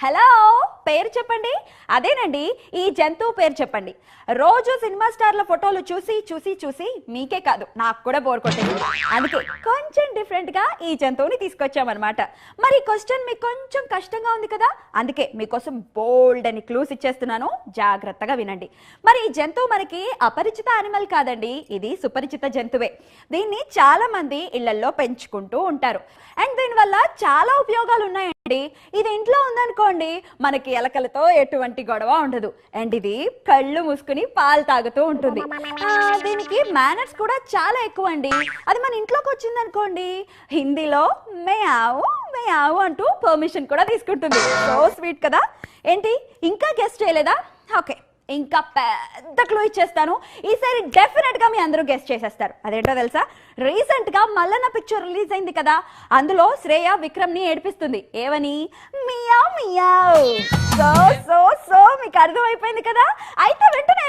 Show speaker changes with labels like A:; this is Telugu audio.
A: హలో, పేరు చెప్పండి. అదేనండి, ఈ జంతువు పేరు చెప్పండి. రోజు సినిమా స్టార్ల ఫోటోలు చూసి చూసి చూసి మీకే కాదు నాకు కూడా బోర్ కొట్టేది. అందుకే కొంచెం డిఫరెంట్ గా ఈ జంతువుని తీసుకొచ్చామన్నమాట. మరి క్వశ్చన్ మీకు కొంచెం కష్టంగా ఉంది కదా, అందుకే మీకోసం బోల్డ్ అని క్లూస్ ఇచ్చేస్తున్నాను, జాగ్రత్తగా వినండి. మరి ఈ జంతువు మనకి అపరిచిత యానిమల్ కాదండి, ఇది సుపరిచిత జంతువే. దీన్ని చాలా మంది ఇళ్లల్లో పెంచుకుంటూ ఉంటారు. అండ్ దీనివల్ల చాలా ఉపయోగాలు ఉన్నాయండి. ఇది ఇంట్లో ఉందనుకోండి, మనకి ఎలకలతో ఎటువంటి గొడవ ఉండదు. అండ్ ఇది కళ్ళు మూసుకుని పాలు తాగుతూ ఉంటుంది. దీనికి మేనర్స్ కూడా చాలా ఎక్కువ అండి. అది మన ఇంట్లోకి వచ్చింది అనుకోండి, హిందీలో మేయావు మేయావు అంటూ పర్మిషన్ కూడా తీసుకుంటుంది. సో స్వీట్ కదా. ఏంటి, ఇంకా గెస్ట్ చేయలేదా? ఓకే, ఇంకా పెద్ద క్లూ ఇచ్చేస్తాను. ఈసారి డెఫినెట్ గా మీ అందరూ గెస్ట్ చేసేస్తారు. అదేంటో తెలుసా, రీసెంట్ గా మల్లన్న పిక్చర్ రిలీజ్ అయింది కదా, అందులో శ్రేయ విక్రమ్ ని ఏడిపిస్తుంది. ఏమని? Meow meow. So so so మీకు అర్థమైపోయింది కదా. అయితే వెంటనే